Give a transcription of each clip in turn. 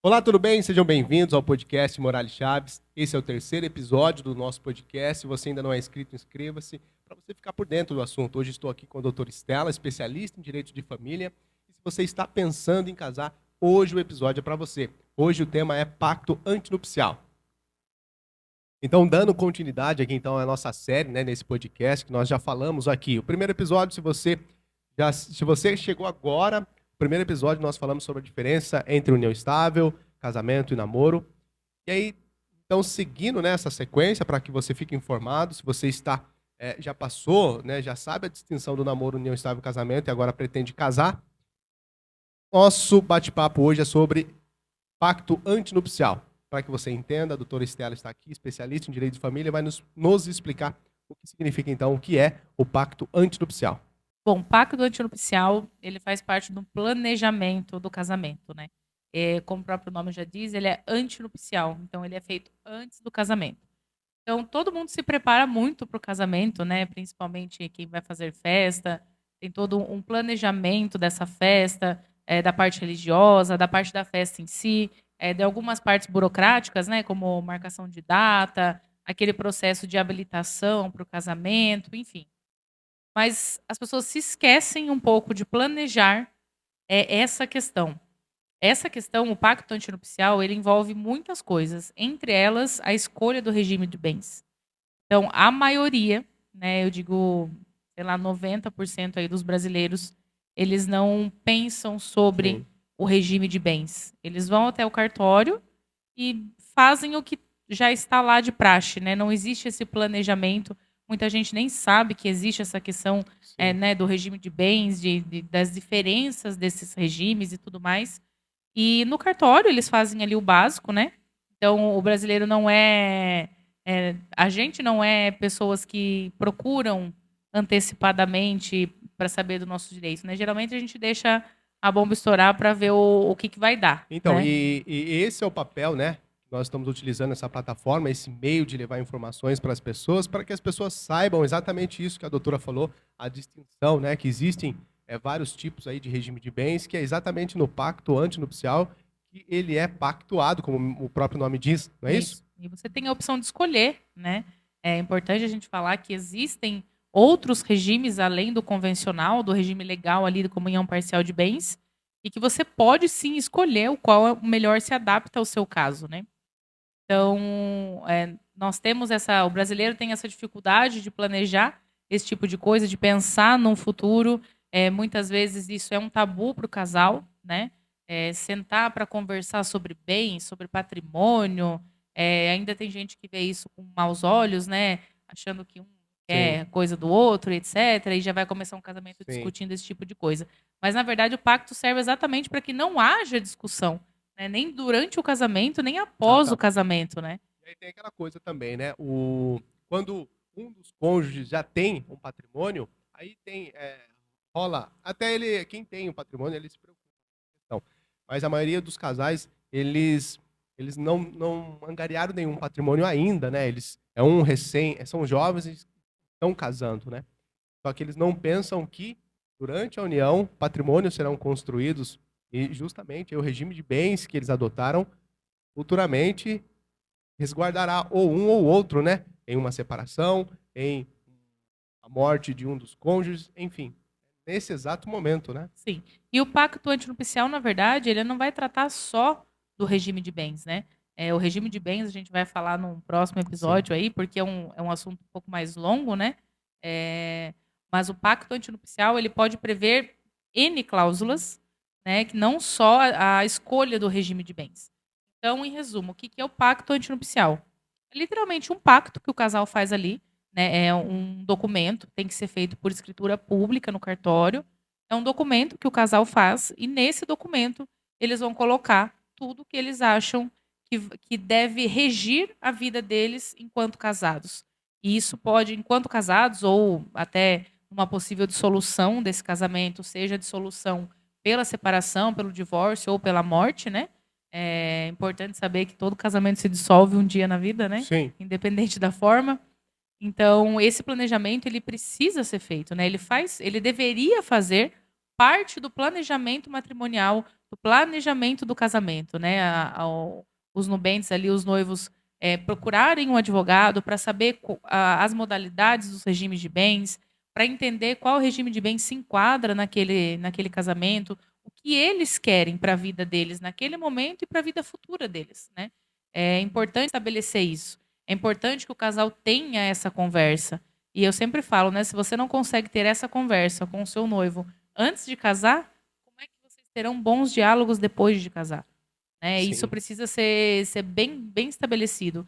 Olá, tudo bem? Sejam bem-vindos ao podcast Morales Chaves. Esse é o terceiro episódio do nosso podcast. Se você ainda não é inscrito, inscreva-se para você ficar por dentro do assunto. Hoje estou aqui com a doutora Estela, especialista em direito de família. E se você está pensando em casar, hoje o episódio é para você. Hoje o tema é pacto antinupcial. Então, dando continuidade aqui então à nossa série, né, nesse podcast que nós já falamos aqui. O primeiro episódio, se você chegou agora, no primeiro episódio nós falamos sobre a diferença entre união estável, casamento e namoro. E aí, então, seguindo nessa sequência, para que você fique informado, se você já passou, né, já sabe a distinção do namoro, união estável e casamento e agora pretende casar, nosso bate-papo hoje é sobre pacto antinupcial. Para que você entenda, a doutora Estela está aqui, especialista em direito de família, vai nos explicar o que significa, então, o que é o pacto antinupcial. Bom, o pacto antinupcial, ele faz parte do planejamento do casamento, né? Como o próprio nome já diz, ele é antinupcial, então ele é feito antes do casamento. Então, todo mundo se prepara muito para o casamento, né? Principalmente quem vai fazer festa, tem todo um planejamento dessa festa, da parte religiosa, da parte da festa em si, de algumas partes burocráticas, né? Como marcação de data, aquele processo de habilitação para o casamento, enfim. Mas as pessoas se esquecem um pouco de planejar essa questão. Essa questão, o pacto antinupcial, ele envolve muitas coisas, entre elas a escolha do regime de bens. Então, a maioria, né, eu digo, sei lá, 90% aí dos brasileiros, eles não pensam sobre Sim. o regime de bens. Eles vão até o cartório e fazem o que já está lá de praxe, né? Não existe esse planejamento. Muita gente nem sabe que existe essa questão, Sim. né, do regime de bens, das diferenças desses regimes e tudo mais. E no cartório eles fazem ali o básico, né? Então o brasileiro não a gente não é pessoas que procuram antecipadamente para saber do nosso direito, né? Geralmente a gente deixa a bomba estourar para ver o que vai dar, Então, né? e esse é o papel, né? Nós estamos utilizando essa plataforma, esse meio de levar informações para as pessoas, para que as pessoas saibam exatamente isso que a doutora falou, a distinção, né? Que existem vários tipos aí de regime de bens, que é exatamente no pacto antinupcial que ele é pactuado, como o próprio nome diz, não é isso? Isso. E você tem a opção de escolher, né? É importante a gente falar que existem outros regimes além do convencional, do regime legal ali da comunhão parcial de bens, e que você pode sim escolher o qual é o melhor se adapta ao seu caso, né? Então, nós temos o brasileiro tem essa dificuldade de planejar esse tipo de coisa, de pensar no futuro. Muitas vezes isso é um tabu para o casal, né? Sentar para conversar sobre bens, sobre patrimônio. Ainda tem gente que vê isso com maus olhos, né? Achando que um Sim, é coisa do outro, etc. E já vai começar um casamento sim. discutindo esse tipo de coisa. Mas, na verdade, o pacto serve exatamente para que não haja discussão, né? Nem durante o casamento, nem após o Exatamente. casamento, né? E aí tem aquela coisa também, né? Quando um dos cônjuges já tem um patrimônio, aí rola. Até quem tem um patrimônio, ele se preocupa com a questão. Mas a maioria dos casais, eles não angariaram nenhum patrimônio ainda, né? São jovens e estão casando, né? Só que eles não pensam que durante a união, patrimônios serão construídos e justamente o regime de bens que eles adotaram futuramente resguardará ou um ou outro, né? Em uma separação, em a morte de um dos cônjuges, enfim, nesse exato momento, né? Sim. E o pacto antinupcial, na verdade, ele não vai tratar só do regime de bens, né? O regime de bens a gente vai falar num próximo Sim. episódio aí, porque é um assunto um pouco mais longo, né? É, mas o pacto antinupcial, ele pode prever N cláusulas, né? Que não só a escolha do regime de bens. Então, em resumo, o que é o pacto antinupcial? É literalmente um pacto que o casal faz ali, né? É um documento, tem que ser feito por escritura pública no cartório. É um documento que o casal faz e nesse documento eles vão colocar tudo que eles acham que deve regir a vida deles enquanto casados. E isso pode, enquanto casados, ou até uma possível dissolução desse casamento, seja dissolução pela separação, pelo divórcio ou pela morte, né? É importante saber que todo casamento se dissolve um dia na vida, né? Sim. Independente da forma. Então, esse planejamento ele precisa ser feito, né? Ele deveria fazer parte do planejamento matrimonial, do planejamento do casamento, né? Os nubentes ali, os noivos, procurarem um advogado para saber as modalidades dos regimes de bens, para entender qual regime de bens se enquadra naquele casamento, o que eles querem para a vida deles naquele momento e para a vida futura deles, né? É importante estabelecer isso. É importante que o casal tenha essa conversa. E eu sempre falo, né? Se você não consegue ter essa conversa com o seu noivo antes de casar, como é que vocês terão bons diálogos depois de casar? Né? Isso Sim. precisa ser bem estabelecido.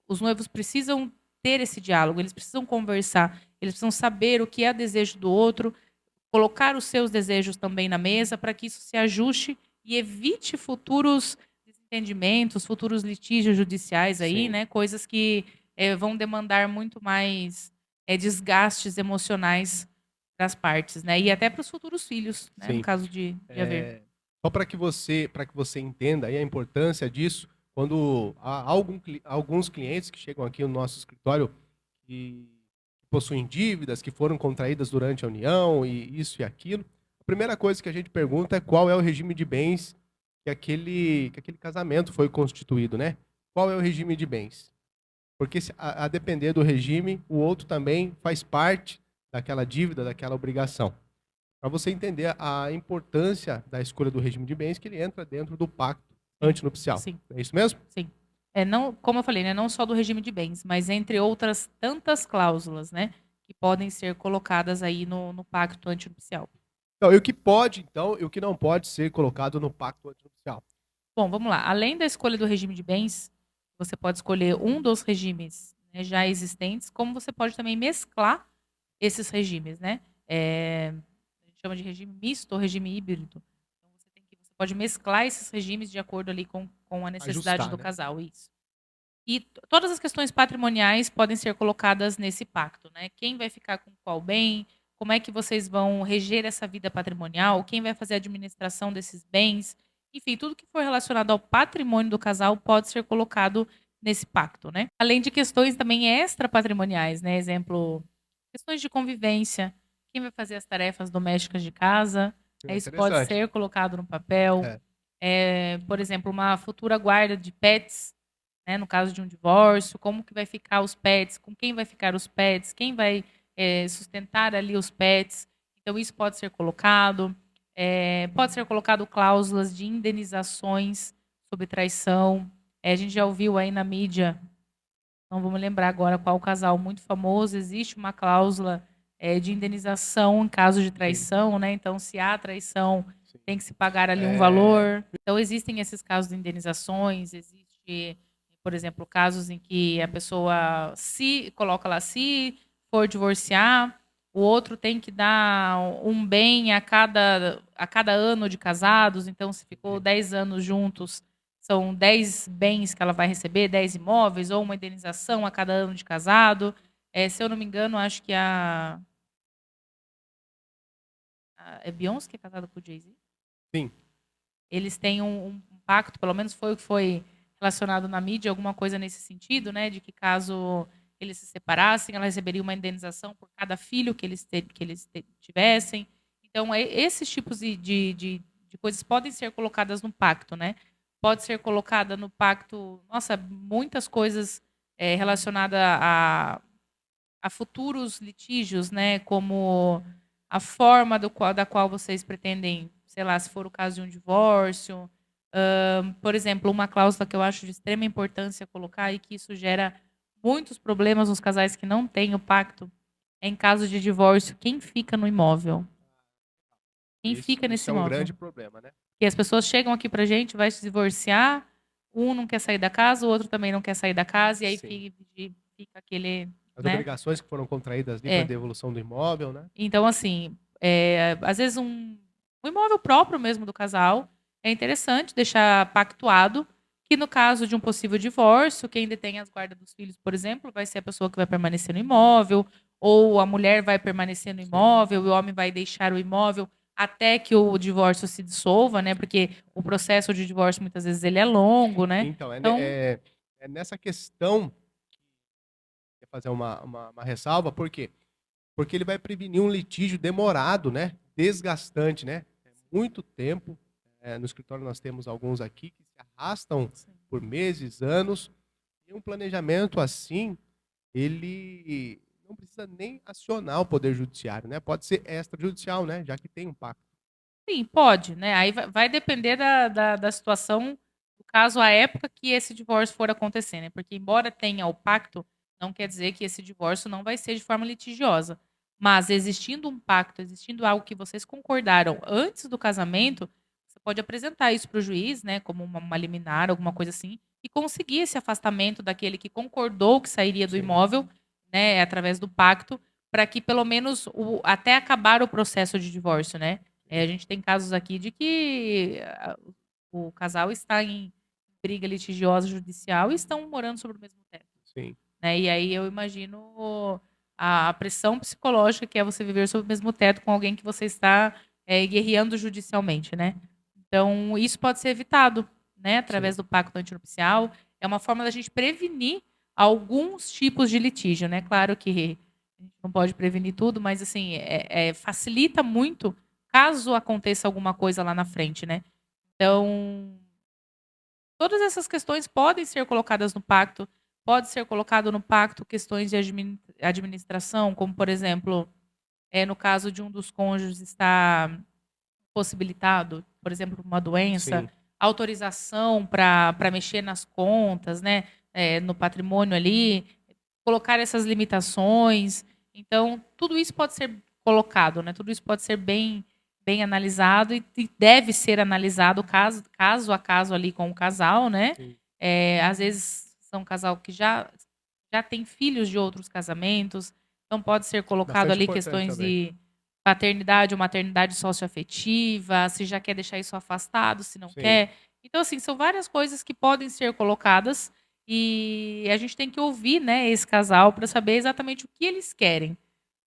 Os noivos precisam ter esse diálogo, eles precisam conversar, eles precisam saber o que é desejo do outro, colocar os seus desejos também na mesa para que isso se ajuste e evite futuros desentendimentos, futuros litígios judiciais aí, Sim. né? Coisas que vão demandar muito mais desgastes emocionais das partes, né? E até para os futuros filhos, né? No Sim. caso de haver. Só para que você entenda aí a importância disso, quando há alguns clientes que chegam aqui no nosso escritório e possuem dívidas que foram contraídas durante a união e isso e aquilo, a primeira coisa que a gente pergunta é qual é o regime de bens que aquele casamento foi constituído, né? Qual é o regime de bens? Porque a depender do regime, o outro também faz parte daquela dívida, daquela obrigação. Para você entender a importância da escolha do regime de bens, que ele entra dentro do pacto Sim, antinupcial. sim, É isso mesmo? sim. Não, como eu falei, né, não só do regime de bens, mas entre outras tantas cláusulas, né, que podem ser colocadas aí no pacto antinupcial. Então, e o que pode, então, e o que não pode ser colocado no pacto antinupcial? Bom, vamos lá. Além da escolha do regime de bens, você pode escolher um dos regimes, né, já existentes, como você pode também mesclar esses regimes, né? A gente chama de regime misto ou regime híbrido. Então, você pode mesclar esses regimes de acordo ali com a necessidade Ajustar, do né? casal, isso. E todas as questões patrimoniais podem ser colocadas nesse pacto, né? Quem vai ficar com qual bem, como é que vocês vão reger essa vida patrimonial, quem vai fazer a administração desses bens, enfim, tudo que for relacionado ao patrimônio do casal pode ser colocado nesse pacto, né? Além de questões também extra-patrimoniais, né? Exemplo, questões de convivência, quem vai fazer as tarefas domésticas de casa, É isso pode interessante. ser colocado no papel. É. Por exemplo, uma futura guarda de pets, né, no caso de um divórcio, como que vai ficar os pets, com quem vai ficar os pets, quem vai sustentar ali os pets. Então, isso pode ser colocado. Pode ser colocado cláusulas de indenizações sobre traição. A gente já ouviu aí na mídia, não vou me lembrar agora qual casal muito famoso, existe uma cláusula de indenização em caso de Sim, traição, né? Então, se há traição, sim. tem que se pagar ali um É, valor. Então, existem esses casos de indenizações, existe, por exemplo, casos em que a pessoa se coloca lá, se for divorciar, o outro tem que dar um bem a cada ano de casados. Então, se ficou 10 anos juntos, são 10 bens que ela vai receber, 10 imóveis, ou uma indenização a cada ano de casado. Se eu não me engano, acho que é Beyoncé que é casada com o Jay-Z? sim. Eles têm um pacto, pelo menos foi o que foi relacionado na mídia, alguma coisa nesse sentido, né? De que caso eles se separassem, ela receberia uma indenização por cada filho que eles tivessem. Então, esses tipos de coisas podem ser colocadas no pacto, né? Pode ser colocada no pacto, nossa, muitas coisas relacionadas a futuros litígios, né? Como a forma da qual vocês pretendem, sei lá, se for o caso de um divórcio. Por exemplo, uma cláusula que eu acho de extrema importância colocar e que isso gera muitos problemas nos casais que não têm o pacto é em caso de divórcio, quem fica no imóvel? Quem Isso, fica isso nesse é um imóvel? grande problema, né? E as pessoas chegam aqui pra gente, vai se divorciar, um não quer sair da casa, o outro também não quer sair da casa, e aí Sim. fica aquele, As né? obrigações que foram contraídas ali para a É. devolução do imóvel, né? Então, assim, às vezes um imóvel próprio mesmo do casal é interessante deixar pactuado que no caso de um possível divórcio, quem detém as guardas dos filhos, por exemplo, vai ser a pessoa que vai permanecer no imóvel, ou a mulher vai permanecer no Sim. imóvel, e o homem vai deixar o imóvel até que o divórcio se dissolva, né? Porque o processo de divórcio muitas vezes ele é longo, né? Então, Então, é nessa questão que eu fazer uma ressalva, por quê? Porque ele vai prevenir um litígio demorado, né? Desgastante, né? muito tempo. No escritório nós temos alguns aqui que se arrastam Sim. por meses, anos. E um planejamento assim, ele não precisa nem acionar o Poder Judiciário, né? Pode ser extrajudicial, né? Já que tem um pacto. Sim, pode, né? Aí vai depender da situação, do caso, a época que esse divórcio for acontecer, né? Porque, embora tenha o pacto, não quer dizer que esse divórcio não vai ser de forma litigiosa. Mas, existindo um pacto, existindo algo que vocês concordaram antes do casamento, você pode apresentar isso para o juiz, né? Como uma liminar, alguma coisa assim, e conseguir esse afastamento daquele que concordou que sairia do Sim. imóvel, né? Através do pacto, para que, pelo menos, até acabar o processo de divórcio, né? A gente tem casos aqui de que o casal está em briga litigiosa judicial e estão morando sobre o mesmo teto. Sim. Né? E aí eu imagino a pressão psicológica que é você viver sob o mesmo teto com alguém que você está guerreando judicialmente, né? Então, isso pode ser evitado, né? Através Sim. do pacto antinupcial. É uma forma da gente prevenir alguns tipos de litígio, né? Claro que a gente não pode prevenir tudo, mas assim, facilita muito caso aconteça alguma coisa lá na frente, né? Então, todas essas questões podem ser colocadas no pacto. Pode ser colocado no pacto questões de administração, como, por exemplo, no caso de um dos cônjuges estar possibilitado, por exemplo, uma doença, Sim. autorização para mexer nas contas, né? No patrimônio ali, colocar essas limitações. Então, tudo isso pode ser colocado, né? Tudo isso pode ser bem analisado e deve ser analisado caso a caso ali com o casal, né? Sim. Às vezes são um casal que já tem filhos de outros casamentos, então pode ser colocado Bastante ali importante questões também. de paternidade ou maternidade socioafetiva, se já quer deixar isso afastado, se não Sim. quer. Então, assim, são várias coisas que podem ser colocadas e a gente tem que ouvir, né, esse casal para saber exatamente o que eles querem.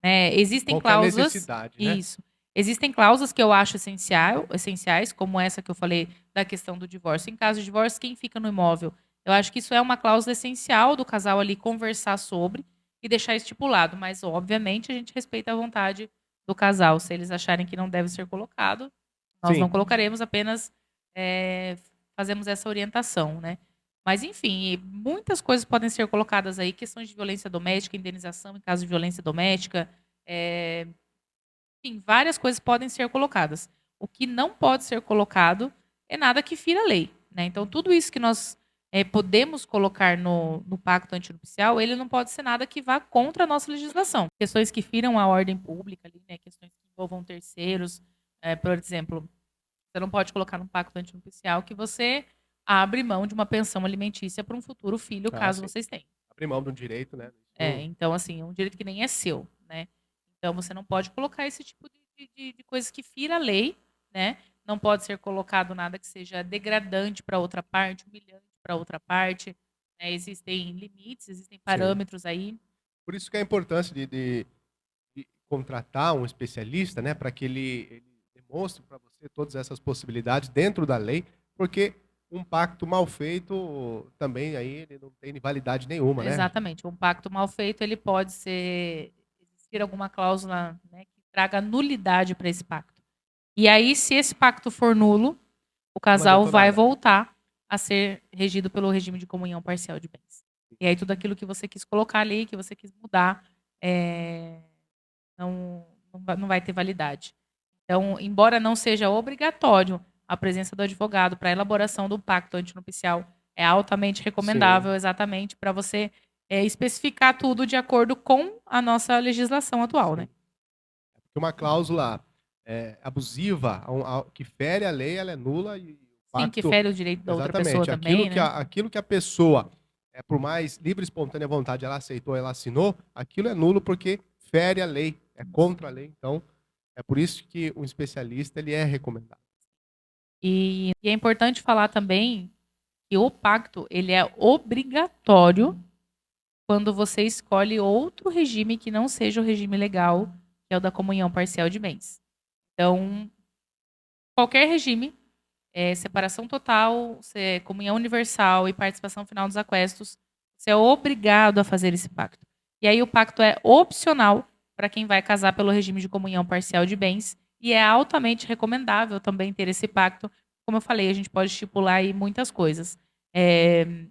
Né? Existem Qual que é a cláusulas. necessidade, né? Isso. Existem cláusulas que eu acho essenciais, como essa que eu falei da questão do divórcio. Em caso de divórcio, quem fica no imóvel? Eu acho que isso é uma cláusula essencial do casal ali conversar sobre e deixar estipulado. Mas, obviamente, a gente respeita a vontade do casal. Se eles acharem que não deve ser colocado, nós Sim. não colocaremos, apenas fazemos essa orientação, né? Mas, enfim, muitas coisas podem ser colocadas aí, questões de violência doméstica, indenização em caso de violência doméstica, enfim, várias coisas podem ser colocadas. O que não pode ser colocado é nada que fira a lei, né? Então, tudo isso que nós podemos colocar no pacto antinupcial, ele não pode ser nada que vá contra a nossa legislação. Questões que firam a ordem pública, ali, né? Questões que envolvam terceiros, por exemplo, você não pode colocar no pacto antinupcial que você abre mão de uma pensão alimentícia para um futuro filho, caso Sim. vocês tenham. Abrir mão de um direito, né? Então, assim, é um direito que nem é seu, né? Então, você não pode colocar esse tipo de coisas que fira a lei, né? Não pode ser colocado nada que seja degradante para outra parte, humilhante para outra parte. Né? Existem limites, existem parâmetros aí. Por isso que é a importância de contratar um especialista, né? Para que ele demonstre para você todas essas possibilidades dentro da lei, porque um pacto mal feito também aí ele não tem validade nenhuma, né? Exatamente. Um pacto mal feito, ele pode existir alguma cláusula, né, que traga nulidade para esse pacto. E aí, se esse pacto for nulo, o casal vai voltar a ser regido pelo regime de comunhão parcial de bens. E aí tudo aquilo que você quis colocar ali, que você quis mudar, não vai ter validade. Então, embora não seja obrigatório a presença do advogado para a elaboração do pacto antinupcial, é altamente recomendável, exatamente para você especificar tudo de acordo com a nossa legislação atual, né? Porque uma cláusula abusiva, que fere a lei, ela é nula e o pacto... Sim, que fere o direito da outra pessoa também, né? Aquilo que a pessoa, por mais livre e espontânea vontade, ela aceitou, ela assinou, aquilo é nulo porque fere a lei, é contra a lei. Então, é por isso que um especialista ele é recomendado. E é importante falar também que o pacto ele é obrigatório quando você escolhe outro regime que não seja o regime legal, que é o da comunhão parcial de bens. Então, qualquer regime, separação total, comunhão universal e participação final dos aquestos, você é obrigado a fazer esse pacto. E aí o pacto é opcional para quem vai casar pelo regime de comunhão parcial de bens e é altamente recomendável também ter esse pacto. Como eu falei, a gente pode estipular aí muitas coisas.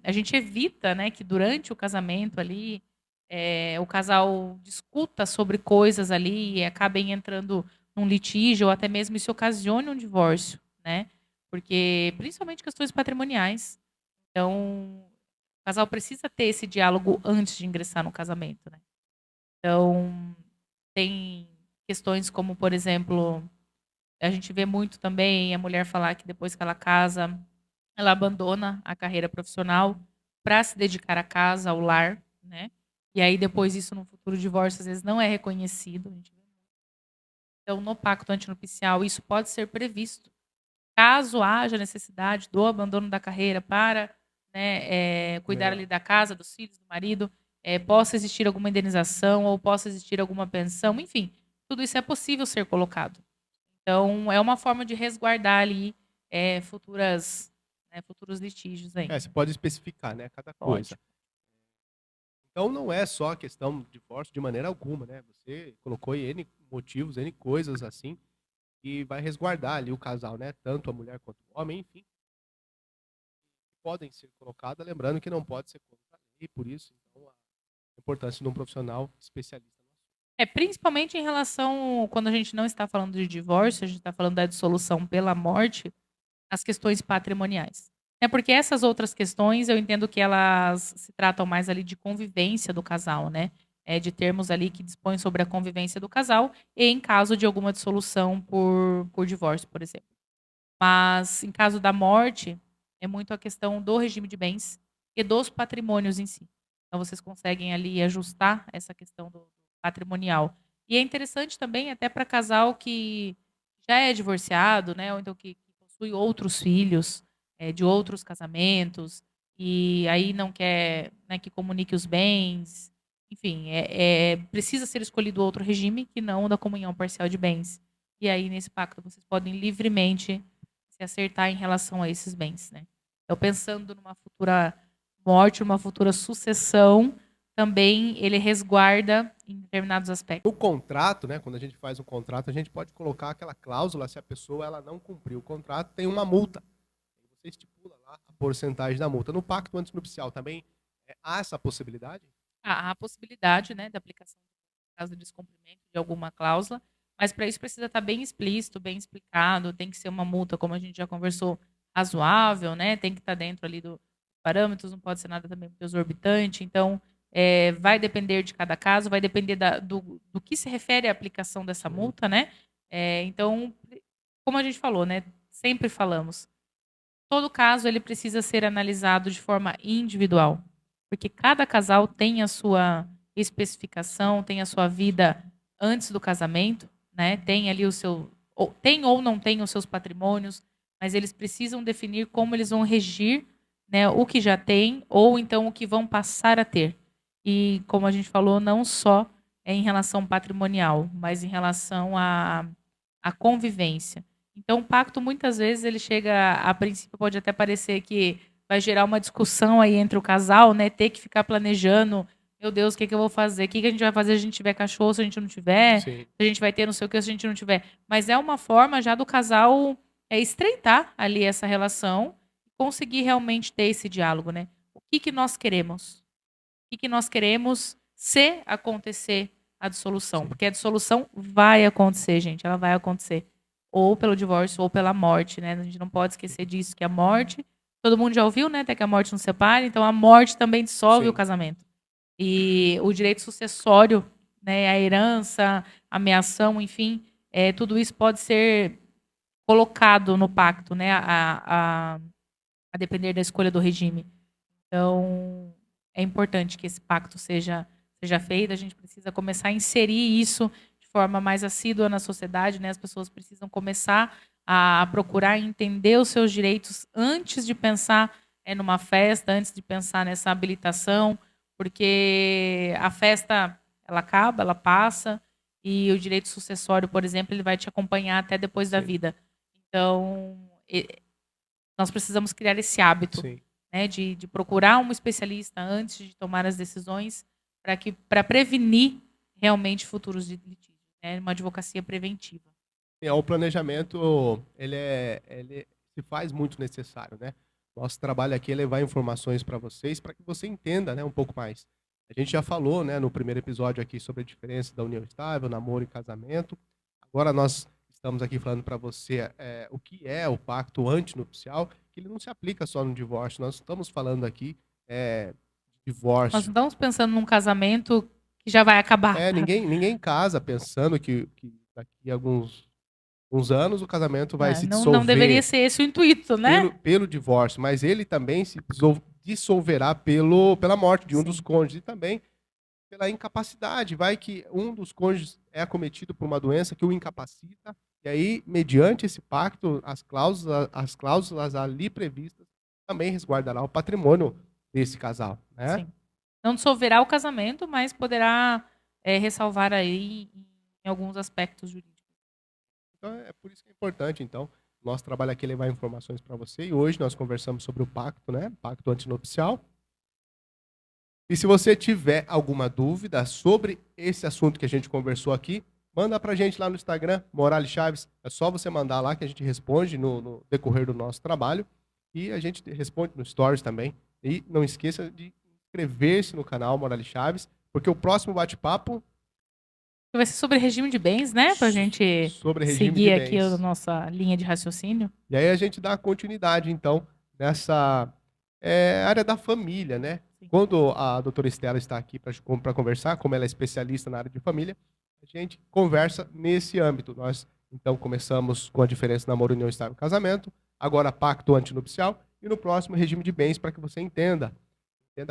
A gente evita, né, que durante o casamento ali, o casal discuta sobre coisas ali e acabem entrando num litígio ou até mesmo isso ocasione um divórcio, né? Porque principalmente questões patrimoniais. Então, o casal precisa ter esse diálogo antes de ingressar no casamento, né? Então, tem questões como, por exemplo, a gente vê muito também a mulher falar que depois que ela casa, ela abandona a carreira profissional para se dedicar à casa, ao lar, né? E aí depois isso no futuro divórcio às vezes não é reconhecido. Então, no pacto antinupcial, isso pode ser previsto. Caso haja necessidade do abandono da carreira para, né, cuidar Legal. ali da casa, dos filhos, do marido, possa existir alguma indenização ou possa existir alguma pensão, enfim, tudo isso é possível ser colocado. Então, é uma forma de resguardar ali futuros litígios aí. Você pode especificar, né, cada Pode. coisa. Então não é só a questão do divórcio de maneira alguma, né? Você colocou aí N motivos, N coisas assim, que vai resguardar ali o casal, né? Tanto a mulher quanto o homem, enfim, podem ser colocadas, lembrando que não pode ser contra a lei, por isso, então, a importância de um profissional especialista. Principalmente em relação, quando a gente não está falando de divórcio, a gente está falando da dissolução pela morte, as questões patrimoniais. Porque essas outras questões, eu entendo que elas se tratam mais ali de convivência do casal, né? De termos ali que dispõem sobre a convivência do casal e em caso de alguma dissolução por divórcio, por exemplo. Mas em caso da morte, é muito a questão do regime de bens e dos patrimônios em si. Então vocês conseguem ali ajustar essa questão do patrimonial. E é interessante também até para casal que já é divorciado, né, ou então que possui outros filhos de outros casamentos e aí não quer, né, que comunique os bens. Enfim, precisa ser escolhido outro regime que não o da comunhão parcial de bens. E aí, nesse pacto, vocês podem livremente se acertar em relação a esses bens, né? Então, pensando numa futura morte, numa futura sucessão, também ele resguarda em determinados aspectos. No contrato, né, quando a gente faz um contrato, a gente pode colocar aquela cláusula, se a pessoa ela não cumprir o contrato, tem uma multa. Você estipula lá a porcentagem da multa. No pacto antinupcial também há essa possibilidade? Há a possibilidade, né, da aplicação caso de descumprimento de alguma cláusula, mas para isso precisa estar bem explícito, bem explicado, tem que ser uma multa, como a gente já conversou, razoável, né? Tem que estar dentro ali dos parâmetros, não pode ser nada também muito exorbitante. Então, vai depender de cada caso, vai depender do que se refere à aplicação dessa Sim. multa, né? Então, como a gente falou, né? Sempre falamos, todo caso ele precisa ser analisado de forma individual, porque cada casal tem a sua especificação, tem a sua vida antes do casamento, né? Tem ali o seu, tem ou não tem os seus patrimônios, mas eles precisam definir como eles vão regir, né, o que já tem ou então o que vão passar a ter. E como a gente falou, não só em relação patrimonial, mas em relação à convivência. Então, o pacto, muitas vezes, ele chega, a princípio, pode até parecer que vai gerar uma discussão aí entre o casal, né? Ter que ficar planejando, meu Deus, o que eu vou fazer? O que a gente vai fazer se a gente tiver cachorro, se a gente não tiver? Sim. Se a gente vai ter não sei o que se a gente não tiver? Mas é uma forma já do casal estreitar ali essa relação, conseguir realmente ter esse diálogo, né? O que nós queremos? O que nós queremos se acontecer a dissolução? Sim. Porque a dissolução vai acontecer, gente, ela vai acontecer ou pelo divórcio ou pela morte, né? A gente não pode esquecer disso, que a morte, todo mundo já ouviu, né? Até que a morte nos separe, então a morte também dissolve o Sim. casamento. E o direito sucessório, né? A herança, a ameação, enfim, tudo isso pode ser colocado no pacto, né? A depender da escolha do regime. Então, é importante que esse pacto seja feito, a gente precisa começar a inserir isso de forma mais assídua na sociedade, né? As pessoas precisam começar a procurar entender os seus direitos antes de pensar numa festa, antes de pensar nessa habilitação, porque a festa ela acaba, ela passa, e o direito sucessório, por exemplo, ele vai te acompanhar até depois da Sim. vida. Então, nós precisamos criar esse hábito, Sim. né, de procurar um especialista antes de tomar as decisões para prevenir realmente futuros litígios, né, uma advocacia preventiva. O planejamento, ele se faz muito necessário, né? Nosso trabalho aqui é levar informações para vocês, para que você entenda, né, um pouco mais. A gente já falou, né, no primeiro episódio aqui sobre a diferença da união estável, namoro e casamento. Agora nós estamos aqui falando para você o que é o pacto antinupcial, que ele não se aplica só no divórcio. Nós estamos falando aqui de Nós não divórcio. estamos pensando num casamento que já vai acabar. Ninguém casa pensando que daqui a uns anos o casamento vai se Não deveria dissolver ser esse o intuito, né? pelo divórcio, mas ele também se dissolverá pela morte de um dos cônjuges e também pela incapacidade. Vai que um dos cônjuges é acometido por uma doença que o incapacita, e aí, mediante esse pacto, as cláusulas ali previstas também resguardará o patrimônio desse casal, né? Sim. Não dissolverá o casamento, mas poderá ressalvar aí em alguns aspectos jurídicos. Então, é por isso que é importante, então, nosso trabalho aqui é levar informações para você, e hoje nós conversamos sobre o pacto, né? Pacto antinupcial. E se você tiver alguma dúvida sobre esse assunto que a gente conversou aqui, manda pra gente lá no Instagram, Morales Chaves. É só você mandar lá que a gente responde no decorrer do nosso trabalho. E a gente responde no Stories também. E não esqueça de inscrever-se no canal Morales Chaves, porque o próximo bate-papo Vai ser sobre regime de bens, né? Pra gente sobre regime seguir de aqui a bens. nossa linha de raciocínio. E aí a gente dá continuidade, então, nessa área da família, né? Sim. Quando a doutora Estela está aqui para conversar, como ela é especialista na área de família, a gente conversa nesse âmbito. Nós, então, começamos com a diferença namoro, união estável e casamento, agora pacto antinupcial, e no próximo regime de bens, para que você entenda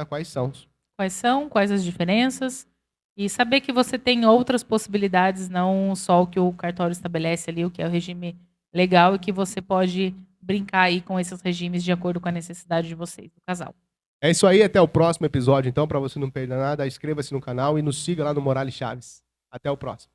quais são. Quais são, quais as diferenças, e saber que você tem outras possibilidades, não só o que o cartório estabelece ali, o que é o regime legal, e que você pode brincar aí com esses regimes de acordo com a necessidade de vocês, do casal. É isso aí, até o próximo episódio, então, para você não perder nada, inscreva-se no canal e nos siga lá no Morales Chaves. Até o próximo.